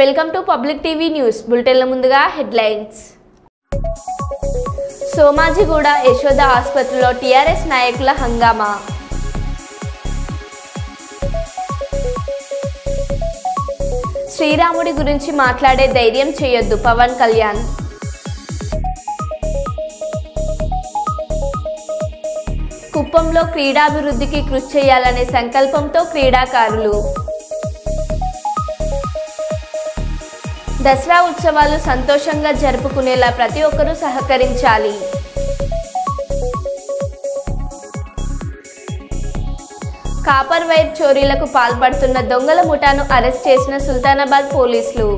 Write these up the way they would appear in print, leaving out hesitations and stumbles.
Welcome to public TV news బులెటిన్ల ముందుగా headlines. Somajiguda Yashoda ఆసుపత్రిలో టీఆర్ఎస్ నాయకుల హంగామా. శ్రీరాముడి గురించి మాట్లాడే ధైర్యం చేయొద్దు పవన్ కళ్యాణ్. కుప్పంలో క్రీడాభివృద్ధికి కృషి చేయాలనే సంకల్పంతో క్రీడాకారులు. దసరా ఉత్సవాలు సంతోషంగా జరుపుకునేలా ప్రతి ఒక్కరూ సహకరించాలి. కాపర్ వైర్ చోరీలకు పాల్పడుతున్న దొంగల ముఠాను అరెస్ట్ చేసిన సుల్తానాబాద్ పోలీసులు.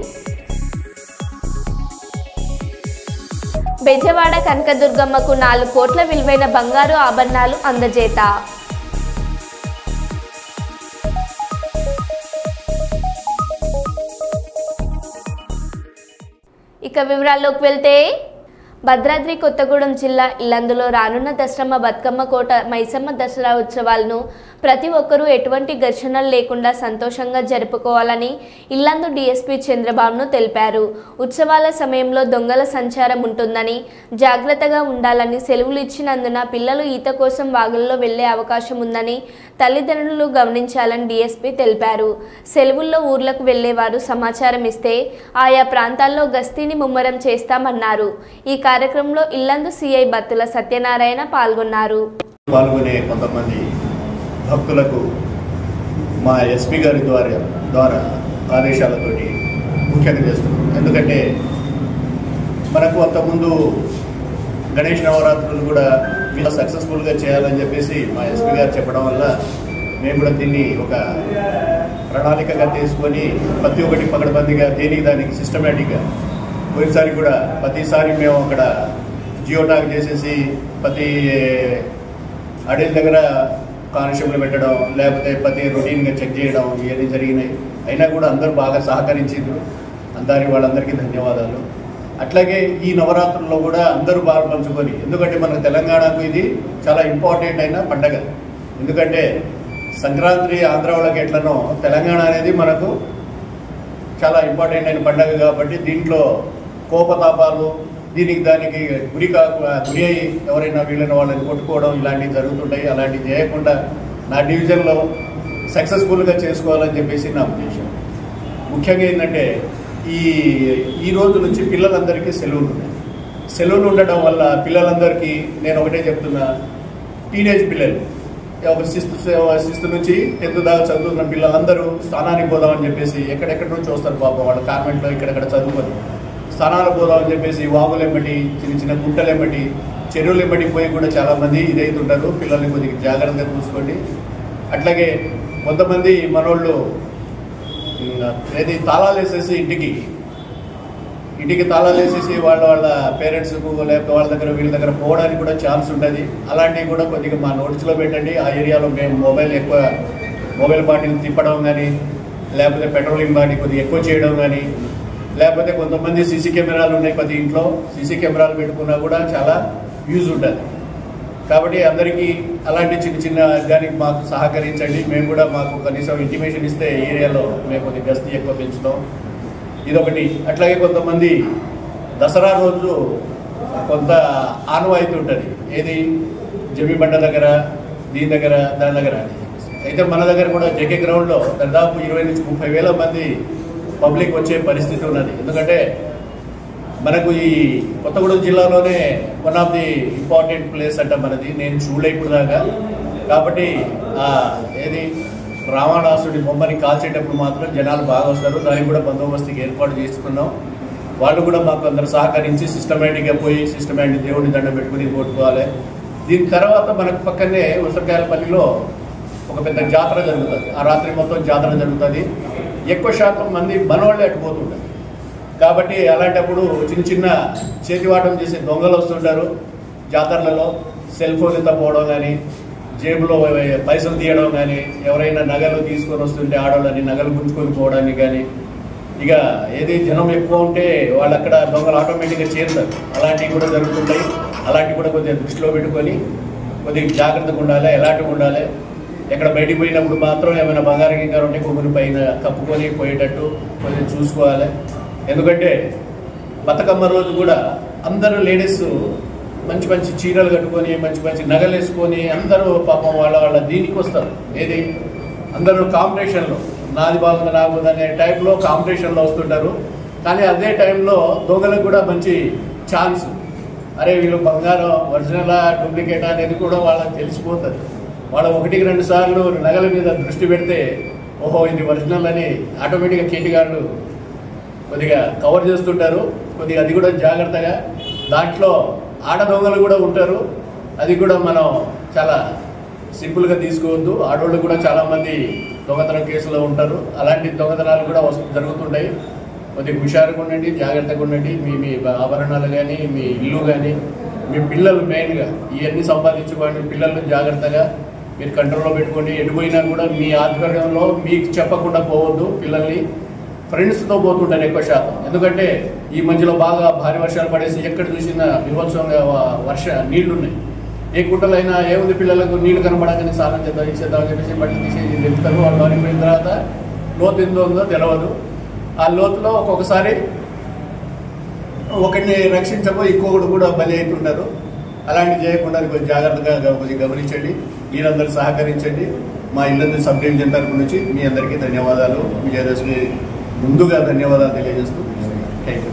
బెజవాడ కనకదుర్గమ్మకు 4 కోట్ల విలువైన బంగారు ఆభరణాలు అందజేత. ఇక వివరాల్లోకి వెళ్తే, భద్రాద్రి కొత్తగూడెం జిల్లా ఇల్లందులో రానున్న దసరమ్మ బతుకమ్మ కోట మైసమ్మ దసరా ఉత్సవాలను ప్రతి ఒక్కరూ ఎటువంటి ఘర్షణలు లేకుండా సంతోషంగా జరుపుకోవాలని ఇల్లందు డీఎస్పీ చంద్రబాబును తెలిపారు. ఉత్సవాల సమయంలో దొంగల సంచారం ఉంటుందని, జాగ్రత్తగా ఉండాలని, సెలవులు ఇచ్చినందున పిల్లలు ఈత కోసం వాగుల్లో వెళ్లే అవకాశం ఉందని తల్లిదండ్రులు గమనించాలని డీఎస్పీ తెలిపారు. సెలవుల్లో ఊర్లకు వెళ్లేవారు సమాచారం ఇస్తే ఆయా ప్రాంతాల్లో గస్తీని ముమ్మరం చేస్తామన్నారు. ఈ కార్యక్రమంలో ఇల్లందు సిఐ బత్తుల సత్యనారాయణ పాల్గొన్నారు. పాల్గొనే కొంతమంది భక్తులకు మా ఎస్పీ గారి ద్వారా ఆదేశాలతోటి ముఖ్యంగా చేస్తున్నాం. ఎందుకంటే మనకు అంతకుముందు గణేష్ నవరాత్రులు కూడా సక్సెస్ఫుల్గా చేయాలని చెప్పేసి మా ఎస్పీ గారు చెప్పడం వల్ల మేము కూడా దీన్ని ఒక ప్రణాళికగా తీసుకొని ప్రతి ఒక్కటి పకడ్బందీగా దేనికి దానికి సిస్టమేటిక్గా పోయినసారి కూడా ప్రతిసారి మేము అక్కడ జియోటాగ్ చేసేసి ప్రతి అడవి దగ్గర కానిస్టేబుల్ పెట్టడం, లేకపోతే ప్రతి రొటీన్గా చెక్ చేయడం ఇవన్నీ జరిగినాయి. అయినా కూడా అందరూ బాగా సహకరించారు. వాళ్ళందరికీ ధన్యవాదాలు. అట్లాగే ఈ నవరాత్రుల్లో కూడా అందరూ బాగా పంచుకొని, ఎందుకంటే మన తెలంగాణకు ఇది చాలా ఇంపార్టెంట్ అయిన పండగ. ఎందుకంటే సంక్రాంతి ఆంధ్ర వాళ్ళకి ఎట్లనో తెలంగాణ అనేది మనకు చాలా ఇంపార్టెంట్ అయిన పండగ కాబట్టి దీంట్లో కోపతాపాలు దీనికి దానికి గురి అయ్యి ఎవరైనా వీళ్ళని వాళ్ళని కొట్టుకోవడం ఇలాంటివి జరుగుతుంటాయి. అలాంటివి చేయకుండా నా డివిజన్లో సక్సెస్ఫుల్గా చేసుకోవాలని చెప్పేసి నా ఉద్దేశం. ముఖ్యంగా ఏంటంటే ఈ రోజు నుంచి పిల్లలందరికీ సెలవులు ఉన్నాయి. సెలవులు ఉండడం వల్ల పిల్లలందరికీ నేను ఒకటే చెప్తున్నా, టీనేజ్ పిల్లలు ఒక 6th నుంచి 10th దాకా చదువుతున్న పిల్లలందరూ స్థానానికి పోదామని చెప్పేసి ఎక్కడెక్కడి నుంచి వస్తారు పాపం, వాళ్ళ కాన్వెంట్లో ఇక్కడెక్కడ చదువుకొని స్థానాలు పోదామని చెప్పేసి వాగులెంబటి, చిన్న చిన్న గుంటలెంబటి, చెరువులెంబటి పోయి కూడా చాలామంది ఇదైతుంటారు. పిల్లల్ని కొద్దిగా జాగ్రత్తగా చూసుకోండి. అట్లాగే కొంతమంది మనోళ్ళు ఏది తాళాలు వేసేసి ఇంటికి తాళాలు వేసేసి వాళ్ళ పేరెంట్స్కు లేకపోతే వాళ్ళ దగ్గర వీళ్ళ దగ్గర పోవడానికి కూడా ఛాన్స్ ఉంటుంది. అలాంటివి కూడా కొద్దిగా మా నోట్స్లో పెట్టండి. ఆ ఏరియాలో మేము మొబైల్ బాటిల్ తిప్పడం కానీ, లేకపోతే పెట్రోలింగ్ బాటిల్ కొద్దిగా ఎక్కువ చేయడం కానీ, లేకపోతే కొంతమంది సీసీ కెమెరాలు ఉన్నాయి ప్రతి ఇంట్లో, సీసీ కెమెరాలు పెట్టుకున్నా కూడా చాలా యూజ్ ఉంటుంది. కాబట్టి అందరికీ అలాంటి చిన్న చిన్న దానికి మాకు సహకరించండి. మేము కూడా మాకు కనీసం ఇంటిమేషన్ ఇస్తే ఏరియాలో మేము కొద్దిగా గస్తీ ఎక్కువ పెంచుతాం. ఇదొకటి. అట్లాగే కొంతమంది దసరా రోజు కొంత ఆనవాయితీ ఉంటుంది, ఏది జమ్మిబండ దగ్గర, దీని దగ్గర, దాని దగ్గర. అయితే మన దగ్గర కూడా జేకే గ్రౌండ్లో దాదాపు 20 నుంచి 30 వేల మంది పబ్లిక్ వచ్చే పరిస్థితి ఉన్నది. ఎందుకంటే మనకు ఈ కొత్తగూడెం జిల్లాలోనే one of the important place అంట మనది. నేను చూడలే ఇప్పుడు దాకా. కాబట్టి ఏది రావణాసుడి బొమ్మని కాల్చేటప్పుడు మాత్రం జనాలు బాగా వస్తారు. దానికి కూడా బందోబస్తుకి ఏర్పాటు చేసుకున్నాం. వాళ్ళు కూడా మాకు అందరూ సహకరించి సిస్టమేటిక్గా పోయి సిస్టమేటిక్ దేవుడిని దండం పెట్టుకుని కొట్టుకోవాలి. దీని తర్వాత మనకు పక్కనే ఉసరకాయలపల్లిలో ఒక పెద్ద జాతర జరుగుతుంది. ఆ రాత్రి మొత్తం జాతర జరుగుతుంది. ఎక్కువ శాతం మంది మనోళ్ళే అటుపోతుంటారు. కాబట్టి అలాంటప్పుడు చిన్న చేతివాటం చేసే దొంగలు వస్తుంటారు జాతరలలో. సెల్ ఫోన్ ఎత్తపోవడం కానీ, జేబులో పైసలు తీయడం కానీ, ఎవరైనా నగలు తీసుకొని వస్తుంటే ఆడవాళ్ళని నగలు గుంజుకొని పోవడానికి కానీ, ఇక ఏది జనం ఎక్కువ ఉంటే వాళ్ళు అక్కడ దొంగలు ఆటోమేటిక్గా చేరుతారు. అలాంటివి కూడా జరుగుతుంటాయి. అలాంటివి కూడా కొద్దిగా దృష్టిలో పెట్టుకొని కొద్దిగా జాగ్రత్తగా ఉండాలి, ఎలాంటివి ఉండాలి. ఎక్కడ బయటికి పోయినప్పుడు మాత్రం ఏమైనా బంగారం గింగారం ఉంటే కొమ్ముని పైన కప్పుకొని పోయేటట్టు కొంచెం చూసుకోవాలి. ఎందుకంటే బతుకమ్మ రోజు కూడా అందరూ లేడీస్ మంచి మంచి చీరలు కట్టుకొని మంచి మంచి నగలు వేసుకొని అందరూ పాపం వాళ్ళ దీనికి వస్తారు. ఏది అందరూ కాంపిటీషన్లో నాది బాగుంది నాగుంది అనే టైప్లో కాంపిటీషన్లో వస్తుంటారు. కానీ అదే టైంలో దొంగలకు కూడా మంచి ఛాన్స్, అరే వీళ్ళు బంగారం ఒరిజినలా డూప్లికేటా అనేది కూడా వాళ్ళకి తెలిసిపోతుంది. వాళ్ళు 1-2 సార్లు నగల మీద దృష్టి పెడితే ఓహో ఇది ఒరిజినల్ అని ఆటోమేటిక్గా కేటీగాళ్ళు కొద్దిగా కవర్ చేస్తుంటారు. కొద్దిగా అది కూడా జాగ్రత్తగా, దాంట్లో ఆడ దొంగలు కూడా ఉంటారు, అది కూడా మనం చాలా సింపుల్గా తీసుకోవద్దు. ఆడవాళ్ళు కూడా చాలామంది దొంగతనం కేసులో ఉంటారు. అలాంటి దొంగతనాలు కూడా జరుగుతుంటాయి. కొద్దిగా హుషారుగా ఉండండి, జాగ్రత్తగా ఉండండి. మీ ఆభరణాలు కానీ మీ ఇల్లు కానీ మీ పిల్లలు మెయిన్గా ఇవన్నీ సంపాదించుకోండి. పిల్లలను జాగ్రత్తగా మీరు కంట్రోల్లో పెట్టుకోండి. ఎటుపోయినా కూడా మీ ఆధ్వర్యంలో మీకు చెప్పకుండా పోవద్దు. పిల్లల్ని ఫ్రెండ్స్తో పోతుంటారు ఎక్కువ శాతం. ఎందుకంటే ఈ మధ్యలో బాగా భారీ వర్షాలు పడేసి ఎక్కడ చూసినా విభత్సంగా నీళ్లున్నాయి. ఏ గుట్టలైనా ఏముంది పిల్లలకు నీళ్లు కనబడగానే స్నానం చేద్దాం ఇచ్చేద్దామని చెప్పేసి బట్టలు తీసేసి తెస్తారు. వాళ్ళు మారిపోయిన తర్వాత లోతు ఎంతో ఉందో తెలియదు. ఆ లోతులో ఒక్కొక్కసారి ఒకరిని రక్షించబోయి ఇంకొకడు కూడా బలి అవుతుంటారు. అలాంటి చేయకుండా కొంచెం జాగ్రత్తగా కొంచెం గమనించండి. మీరందరూ సహకరించండి. మా ఇల్లందరూ సబ్ డివిజన్ తరపు నుంచి మీ అందరికీ ధన్యవాదాలు. విజయదశమి ముందుగా ధన్యవాదాలు తెలియజేస్తూ థ్యాంక్ యూ.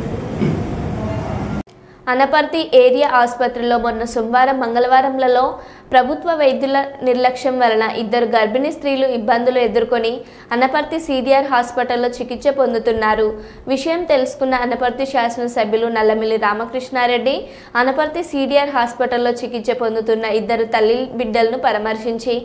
అనపర్తి ఏరియా ఆసుపత్రిలో మొన్న సోమవారం మంగళవారంలలో ప్రభుత్వ వైద్యుల నిర్లక్ష్యం వలన 2 గర్భిణీ స్త్రీలు ఇబ్బందులు ఎదుర్కొని అనపర్తి సిడిఆర్ హాస్పిటల్లో చికిత్స పొందుతున్నారు. విషయం తెలుసుకున్న అనపర్తి శాసనసభ్యులు నల్లమిల్లి రామకృష్ణారెడ్డి అనపర్తి సిడిఆర్ హాస్పిటల్లో చికిత్స పొందుతున్న 2 తల్లి బిడ్డలను పరామర్శించి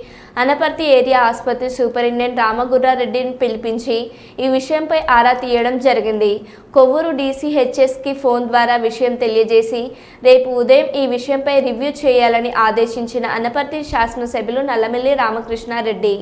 అనపర్తి ఏరియా ఆసుపత్రి సూపరింటెండెంట్ రామగుర్రారెడ్డిని పిలిపించి ఈ విషయంపై ఆరా తీయడం జరిగింది. కొవ్వూరు DCHSకి ఫోన్ ద్వారా విషయం తెలియజేసి రేపు ఉదయం ఈ విషయంపై రివ్యూ చేయాలని ఆదేశించిన అనపర్తి శాసనసభ్యులు Nallamilli Ramakrishna Reddy.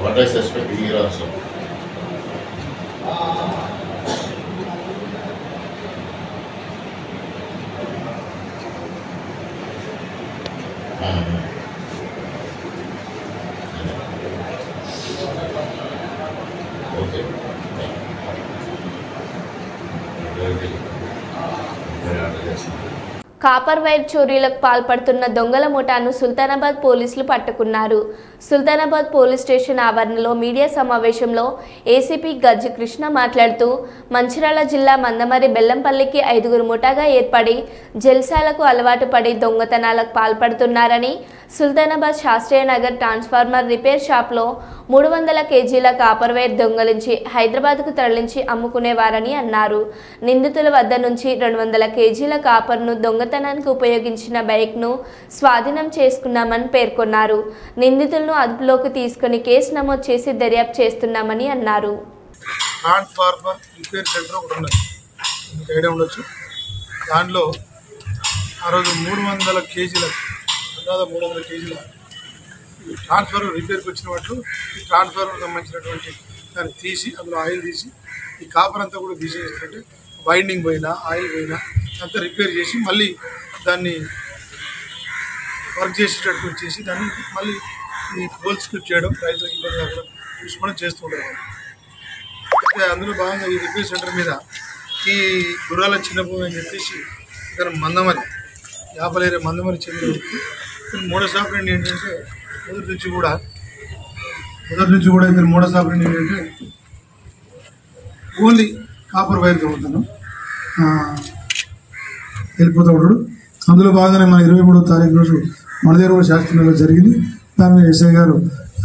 What I suspect here also. Okay. Copper wire చోరీలకు పాల్పడుతున్న దొంగల ముఠాను సుల్తానాబాద్ పోలీసులు పట్టుకున్నారు. సుల్తానాబాద్ పోలీస్ స్టేషన్ ఆవరణలో మీడియా సమావేశంలో ఏసీపీ గజ్జి కృష్ణ మాట్లాడుతూ మంచిర్యాల జిల్లా మందమరి బెల్లంపల్లికి 5గురు ముఠాగా ఏర్పడి జల్సాలకు అలవాటు పడి దొంగతనాలకు పాల్పడుతున్నారని, సుల్తానాబాద్ శాస్త్రీయ నగర్ ట్రాన్స్ఫార్మర్ రిపేర్ షాప్లో 300 కేజీల కాపర్ వైర్ దొంగలించి హైదరాబాద్కు తరలించి అమ్ముకునేవారని అన్నారు. నిందితుల వద్ద నుంచి 200 కేజీల కాపర్ను దొంగతనానికి ఉపయోగించిన బైక్ను స్వాధీనం చేసుకున్నామని పేర్కొన్నారు. నిందితులను అదుపులోకి తీసుకుని కేసు నమోదు చేసి దర్యాప్తు చేస్తున్నామని అన్నారు. ట్రాన్స్ఫార్మర్ రిపేర్ సెంటర్ ఒకటి ఉన్నది, మీకు ఐడియా ఉండొచ్చు. దానిలో ఆ రోజు 300 కేజీల ట్రాన్స్ఫార్మర్ రిపేర్కి వచ్చిన వాటి ఈ ట్రాన్స్ఫార్మర్ సంబంధించినటువంటి దాన్ని తీసి అందులో ఆయిల్ తీసి ఈ కాపర్ అంతా కూడా తీసేస్తుంటే వైండింగ్ పోయినా ఆయిల్ పోయినా అంతా రిపేర్ చేసి మళ్ళీ దాన్ని వర్క్ చేసేటట్టు చేసి దాన్ని మళ్ళీ ఈ పోల్ స్క్రిప్ట్ చేయడం, రైతులకు ఇబ్బంది కాకుండా చూసుకోవడం చేస్తూ ఉంటారు. అయితే అందులో భాగంగా ఈ రిపేర్ సెంటర్ మీద ఈ గుర్రాల చిన్నభూమి అని చెప్పేసి ఇతను మందమరి యాపలేరే మందమరి చెందిన వ్యక్తి. మోడస్ ఆపరేషన్ ఏంటంటే మొదటి నుంచి కూడా ఇతను మోడస్ ఆపరేషన్ ఏంటంటే ఓన్లీ కాపర్ వైర్ దొంగతనం వెళ్ళిపోతూ ఉంటాడు. అందులో భాగంగానే మన 23వ తారీఖు రోజు మన దగ్గర కూడా శాస్త్రంలో జరిగింది. దాని మీద ఎస్ఐ గారు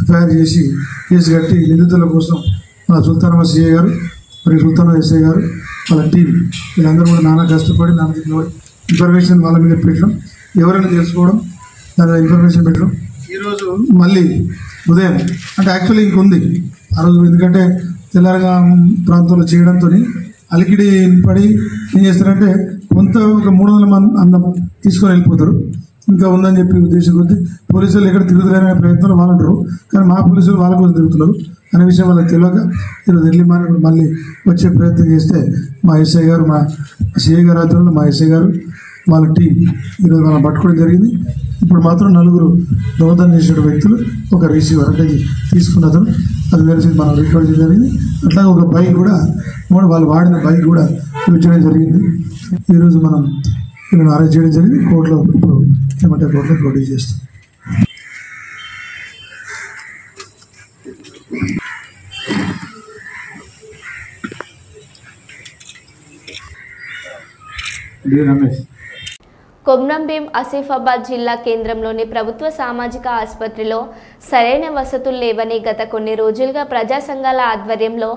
ఎఫ్ఐఆర్ చేసి కేసు కట్టి నిందితుల కోసం మన సుల్తానాబాద్ సిఐ గారు మరియు సుల్తానాబాద్ ఎస్ఐ గారు వాళ్ళ టీం వీళ్ళందరూ కూడా నానా కష్టపడి ఇన్ఫర్మేషన్ వాళ్ళ మీద పెట్టడం, ఎవరైనా తెలుసుకోవడం, దాని మీద ఇన్ఫర్మేషన్ పెట్టడం. ఈరోజు మళ్ళీ ఉదయం అంటే యాక్చువల్లీ ఇంకొంది ఆ రోజు, ఎందుకంటే తెల్లారగా ప్రాంతంలో చేయడంతో అలికిడి పడి ఏం చేస్తారంటే కొంత ఒక 300 మంది అందం తీసుకొని వెళ్ళిపోతారు. ఇంకా ఉందని చెప్పి ఉద్దేశం కొద్ది పోలీసులు ఎక్కడ తిరుగుతున్నారనే ప్రయత్నంలో వాళ్ళు ఉంటారు, కానీ మా పోలీసులు వాళ్ళ కోసం తిరుగుతున్నారు అనే విషయం వాళ్ళకి తెలియక ఈరోజు ఎర్లీ మార్నింగ్ మళ్ళీ వచ్చే ప్రయత్నం చేస్తే మా ఎస్ఐ గారు, మా సిఐ గారు ఆధ్వర్యంలో మా ఎస్ఐ గారు వాళ్ళ టీం ఈరోజు వాళ్ళని పట్టుకోవడం జరిగింది. ఇప్పుడు మాత్రం 4 దొంగతనం చేసిన వ్యక్తులు, ఒక రిసీవర్ అంటే తీసుకున్న అతను, అది తెలిసి మనం రికవర్ చేయడం జరిగింది. అట్లాగే ఒక బైక్ కూడా వాళ్ళు వాడిన బైక్ కూడా చేయడం జరిగింది. ఈరోజు మనం వీళ్ళని అరెస్ట్ చేయడం జరిగింది. కోర్టులో ఇప్పుడు ఏమంటే కోర్టులో ప్రొడ్యూస్ చేస్తాం. రమేష్ కొమ్రంభీం ఆసిఫాబాద్ జిల్లా కేంద్రంలోని ప్రభుత్వ సామాజిక ఆసుపత్రిలో సరైన వసతులు లేవని గత కొన్ని రోజులుగా ప్రజా సంఘాల ఆధ్వర్యంలో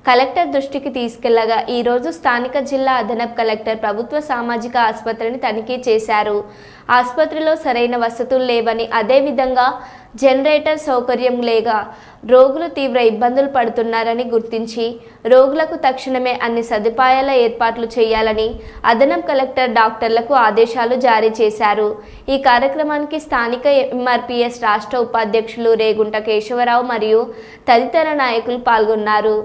కలెక్టర్ దృష్టికి తీసుకెళ్లగా ఈరోజు స్థానిక జిల్లా అదనపు కలెక్టర్ ప్రభుత్వ సామాజిక ఆసుపత్రిని తనిఖీ చేశారు. ఆసుపత్రిలో సరైన వసతులు లేవని, అదేవిధంగా జనరేటర్ సౌకర్యం లేక రోగులు తీవ్ర ఇబ్బందులు పడుతున్నారని గుర్తించి రోగులకు తక్షణమే అన్ని సదుపాయాల ఏర్పాట్లు చేయాలని అదనపు కలెక్టర్ డాక్టర్లకు ఆదేశాలు జారీ చేశారు. ఈ కార్యక్రమానికి స్థానిక ఎంఆర్పీఎస్ రాష్ట్ర ఉపాధ్యక్షులు రేగుంట కేశవరావు మరియు తదితర నాయకులు పాల్గొన్నారు.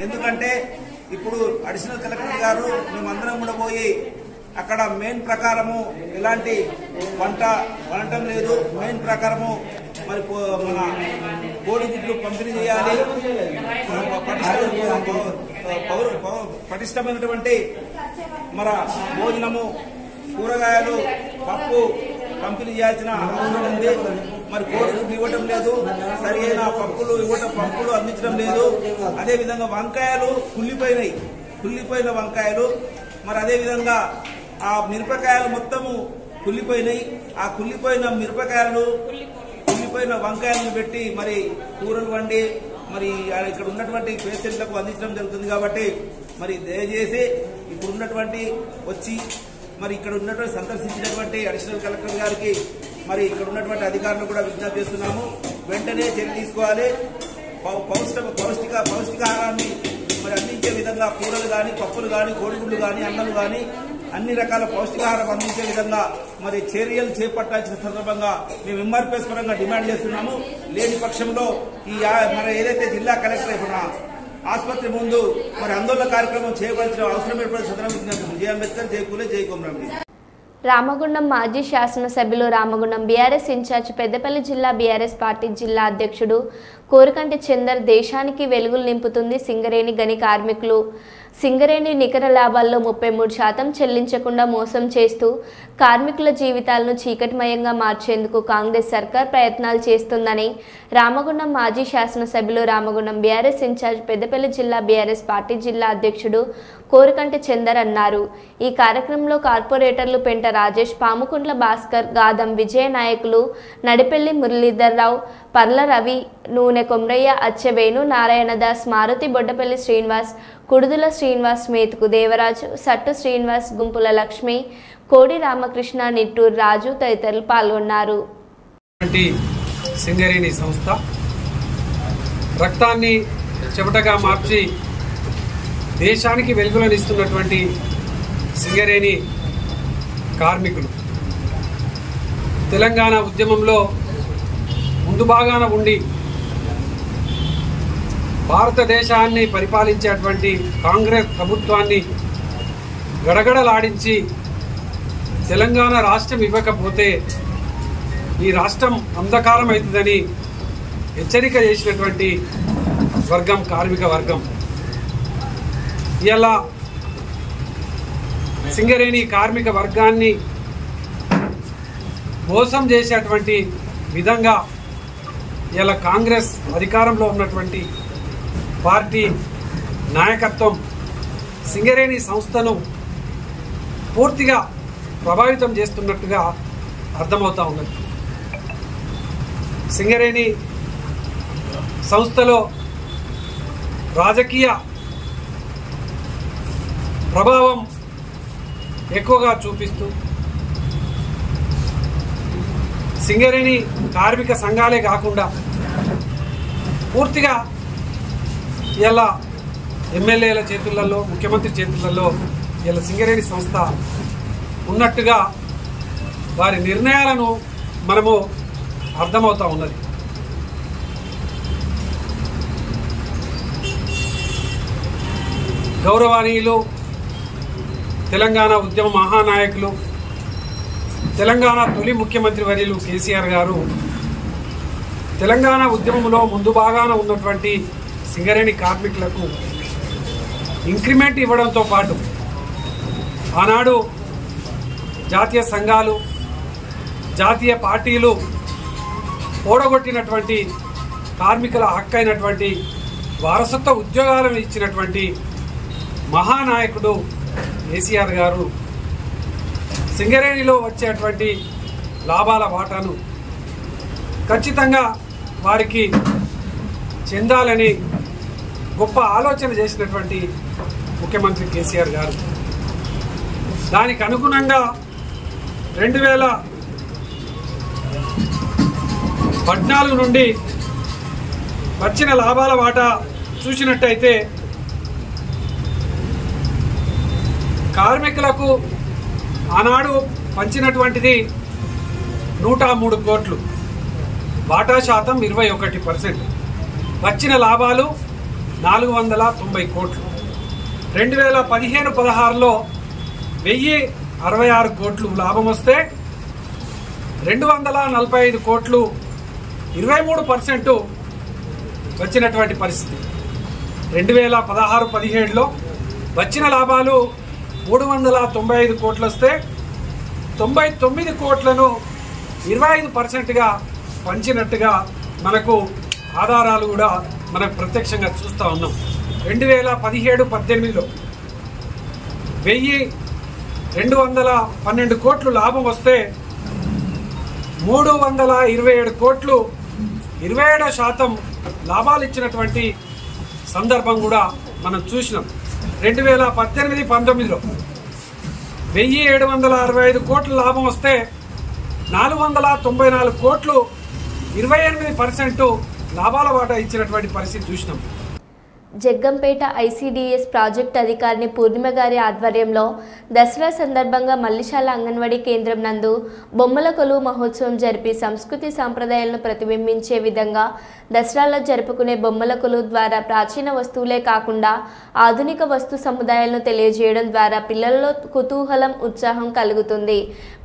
ఎందుకంటే ఇప్పుడు అడిషనల్ కలెక్టర్ గారు మేమందరం కూడా పోయి అక్కడ మెయిన్ ప్రకారము ఎలాంటి వంటం లేదు. మెయిన్ ప్రకారము మరి మన కోడిగుడ్లు పంపిణీ చేయాలి, పటిష్టమైనటువంటి మన భోజనము, కూరగాయలు, పప్పు పంపిణీ చేయాల్సిన అవసరం ఉంది. మరి కోడిగుడ్లు ఇవ్వటం లేదు, సరి అయిన పప్పులు అందించడం లేదు. అదేవిధంగా వంకాయలు కుళ్ళిపోయిన వంకాయలు, మరి అదేవిధంగా ఆ మిరపకాయలు మొత్తము కుళ్ళిపోయినాయి. ఆ కుళ్ళిపోయిన వంకాయలను పెట్టి మరి కూరలు వండి మరి ఇక్కడ ఉన్నటువంటి పేషెంట్లకు అందించడం జరుగుతుంది. కాబట్టి మరి దయచేసి ఇప్పుడు ఉన్నటువంటి వచ్చి మరి ఇక్కడ ఉన్నటువంటి సందర్శించినటువంటి అడిషనల్ కలెక్టర్ గారికి మరి ఇక్కడ ఉన్నటువంటి అధికారులు కూడా విజ్ఞప్తి చేస్తున్నాము. వెంటనే చర్య తీసుకోవాలి. పౌష్టికాహారాన్ని మరి అందించే విధంగా కూరలు కానీ, పప్పులు కానీ, కోడిగుడ్లు కానీ, అన్నలు కానీ అన్ని రకాల పౌష్టికాహారం అందించే విధంగా మరి చర్యలు చేపట్టాల్సిన సందర్భంగా మేము ఎంఆర్పీఎస్ పరంగా డిమాండ్ చేస్తున్నాము. లేని పక్షంలో ఈ మరి ఏదైతే జిల్లా కలెక్టర్ ఇప్పుడు ఆసుపత్రి ముందు మరి ఆందోళన కార్యక్రమం చేయవలసిన అవసరం ఏర్పడిన సందర్భంగా జై అంబేద్కర్, జై పూలే, జై కొమరం. రామగుండం మాజీ శాసనసభ్యులు, రామగుండం బీఆర్ఎస్ ఇన్ఛార్జ్, పెద్దపల్లి జిల్లా బీఆర్ఎస్ పార్టీ జిల్లా అధ్యక్షుడు కోరుకంటి చందర్ దేశానికి వెలుగులు నింపుతుంది సింగరేణి గని కార్మికులు. సింగరేణి నికర లాభాల్లో 33% చెల్లించకుండా మోసం చేస్తూ కార్మికుల జీవితాలను చీకటిమయంగా మార్చేందుకు కాంగ్రెస్ సర్కార్ ప్రయత్నాలు చేస్తుందని రామగుండం మాజీ శాసనసభ్యులు, రామగుండం బీఆర్ఎస్ ఇన్ఛార్జ్, పెద్దపల్లి జిల్లా బీఆర్ఎస్ పార్టీ జిల్లా అధ్యక్షుడు కోరుకంటి చందర్ అన్నారు. ఈ కార్యక్రమంలో కార్పొరేటర్లు పెంట రాజేష్, పాముకుంట్ల భాస్కర్, గాదం విజయ నాయకులు నడిపెల్లి మురళీధర్రావు, పర్ల రవి, నూనె కొమ్రయ్య, అచ్చెవేణు, నారాయణదాస్, మారుతి, బొడ్డపల్లి శ్రీనివాస్, కుడుదుల శ్రీనివాస్, మేతుకు దేవరాజు, సట్టు శ్రీనివాస్, గుంపుల లక్ష్మి, కోడి రామకృష్ణ, నిట్టూరు రాజు తదితరులు పాల్గొన్నారు. సింగరేణి సంస్థ రక్తాన్ని చెమటగా మార్చి దేశానికి వెలుగులనిస్తున్నటువంటి సింగరేణి కార్మికులు తెలంగాణ ఉద్యమంలో ముందు భాగాన ఉండి భారతదేశాన్ని పరిపాలించేటువంటి కాంగ్రెస్ ప్రభుత్వాన్ని గడగడలాడించి తెలంగాణ రాష్ట్రం ఇవ్వకపోతే ఈ రాష్ట్రం అంధకారం అవుతుందని హెచ్చరిక చేసినటువంటి వర్గం కార్మిక వర్గం. ఇలా సింగరేణి కార్మిక వర్గాన్ని మోసం చేసేటువంటి విధంగా ఇలా కాంగ్రెస్ అధికారంలో ఉన్నటువంటి పార్టీ నాయకత్వం సింగరేణి సంస్థను పూర్తిగా ప్రభావితం చేస్తున్నట్టుగా అర్థమవుతా ఉన్నది. సింగరేణి సంస్థలో రాజకీయ ప్రభావం ఎక్కువగా చూపిస్తూ సింగరేణి కార్మిక సంఘాలే కాకుండా పూర్తిగా ఇలా ఎమ్మెల్యేల చేతులలో, ముఖ్యమంత్రి చేతులలో ఇలా సింగరేణి సంస్థ ఉన్నట్టుగా వారి నిర్ణయాలను మనము అర్థమవుతా ఉన్నది. గౌరవనీయులు తెలంగాణ ఉద్యమ మహానాయకులు, తెలంగాణ తొలి ముఖ్యమంత్రి వర్యులు కేసీఆర్ గారు తెలంగాణ ఉద్యమంలో ముందు భాగాన ఉన్నటువంటి సింగరేణి కార్మికులకు ఇంక్రిమెంట్ ఇవ్వడంతో పాటు ఆనాడు జాతీయ సంఘాలు, జాతీయ పార్టీలు ఓడగొట్టినటువంటి కార్మికుల హక్కైనటువంటి వారసత్వ ఉద్యోగాలను ఇచ్చినటువంటి మహానాయకుడు కేసీఆర్ గారు సింగరేణిలో వచ్చేటువంటి లాభాల వాటాను ఖచ్చితంగా వారికి చెందాలని గొప్ప ఆలోచన చేసినటువంటి ముఖ్యమంత్రి కేసీఆర్ గారు దానికి అనుగుణంగా 2014 నుండి వచ్చిన లాభాల వాటా చూసినట్టయితే కార్మికులకు ఆనాడు పంచినటువంటిది 103 కోట్లు, వాటా శాతం 21%, వచ్చిన లాభాలు 490 కోట్లు. 2015-16లో 1066 కోట్లు లాభం వస్తే 245 కోట్లు 23% వచ్చినటువంటి పరిస్థితి. 2016-17లో వచ్చిన లాభాలు 395 కోట్లు వస్తే 99 కోట్లను 25%గా పంచినట్టుగా మనకు ఆధారాలు కూడా మనకు ప్రత్యక్షంగా చూస్తూ ఉన్నాం. 2017-18లో 1212 కోట్లు లాభం వస్తే 327 కోట్లు 27% లాభాలు ఇచ్చినటువంటి సందర్భం కూడా మనం చూసినాం. 2018-19లో 1765 కోట్ల లాభం వస్తే 494 కోట్లు 28% లాభాల వాటా ఇచ్చినటువంటి పరిస్థితి చూసినాం. జగ్గంపేట ఐసీడీఎస్ ప్రాజెక్ట్ అధికారిని పూర్ణిమ గారి ఆధ్వర్యంలో దసరా సందర్భంగా మల్లిశాల అంగన్వాడీ కేంద్రం నందు బొమ్మల కొలువు మహోత్సవం జరిపి సంస్కృతి సాంప్రదాయాలను ప్రతిబింబించే విధంగా దసరాలో జరుపుకునే బొమ్మల కొలువు ద్వారా ప్రాచీన వస్తువులే కాకుండా ఆధునిక వస్తు సముదాయాలను తెలియజేయడం ద్వారా పిల్లలలో కుతూహలం, ఉత్సాహం కలుగుతుంది.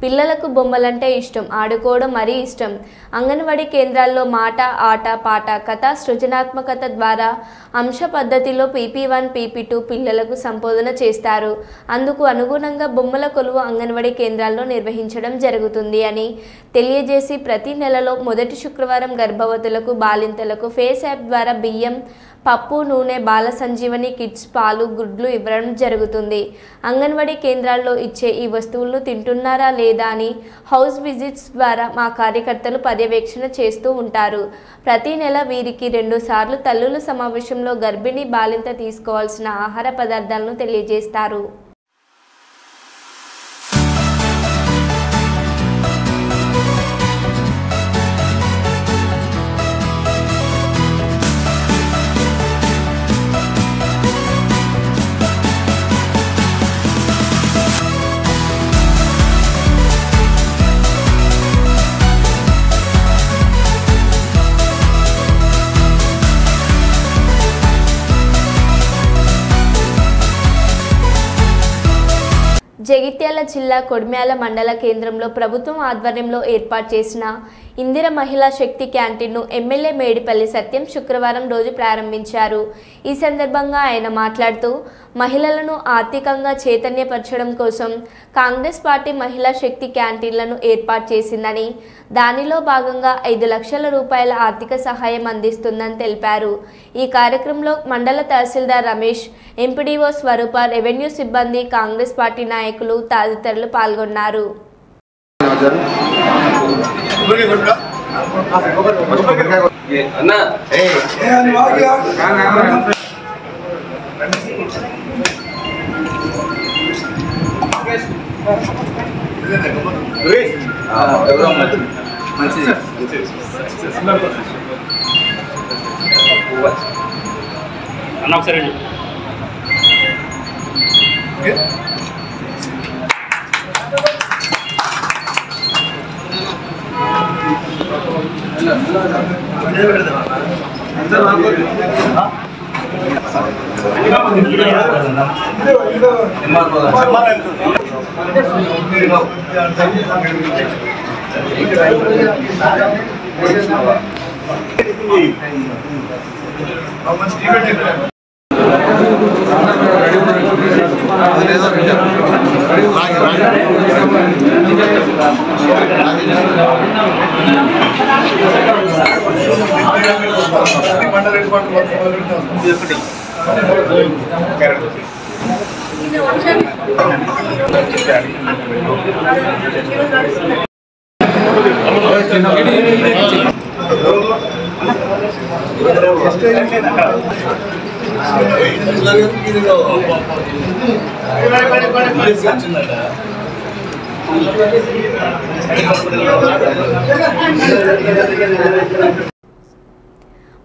పిల్లలకు బొమ్మలంటే ఇష్టం, ఆడుకోవడం మరీ ఇష్టం. అంగన్వాడీ కేంద్రాల్లో మాట, ఆట, పాట, కథ, సృజనాత్మకత ద్వారా అంశ పద్ధతిలో PP1, PP2 పిల్లలకు సంబోధన చేస్తారు. అందుకు అనుగుణంగా బొమ్మల కొలువు అంగన్వాడీ కేంద్రాల్లో నిర్వహించడం జరుగుతుంది అని తెలియజేసి ప్రతి నెలలో మొదటి శుక్రవారం గర్భవతులకు, బాలింతలకు ఫేస్ యాప్ ద్వారా బియ్యం, పప్పు, నూనె, బాల సంజీవని కిట్స్, పాలు, గుడ్లు ఇవ్వడం జరుగుతుంది. అంగన్వాడీ కేంద్రాల్లో ఇచ్చే ఈ వస్తువులను తింటున్నారా లేదా అని హౌస్ విజిట్స్ ద్వారా మా కార్యకర్తలు పర్యవేక్షణ చేస్తూ ఉంటారు. ప్రతి నెల వీరికి 2 సార్లు తల్లుల సమావేశంలో గర్భిణీ, బాలింత తీసుకోవాల్సిన ఆహార పదార్థాలను తెలియజేస్తారు. జగిత్యాల జిల్లా కొడిమ్యాల మండల కేంద్రంలో ప్రభుత్వం ఆధ్వర్యంలో ఏర్పాటు చేసిన ఇందిర మహిళా శక్తి క్యాంటీన్ను ఎమ్మెల్యే మేడిపల్లి సత్యం శుక్రవారం రోజు ప్రారంభించారు. ఈ సందర్భంగా ఆయన మాట్లాడుతూ మహిళలను ఆర్థికంగా చైతన్యపరచడం కోసం కాంగ్రెస్ పార్టీ మహిళా శక్తి క్యాంటీన్లను ఏర్పాటు చేసిందని, దానిలో భాగంగా 5 లక్షల రూపాయల ఆర్థిక సహాయం అందిస్తుందని తెలిపారు. ఈ కార్యక్రమంలో మండల తహసీల్దార్ రమేష్, ఎంపీడీఓ స్వరూప, రెవెన్యూ సిబ్బంది, కాంగ్రెస్ పార్టీ నాయకులు తదితరులు పాల్గొన్నారు.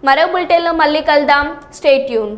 మరో బులెటిన్లో మళ్ళీ కలుద్దాం. Stay tune.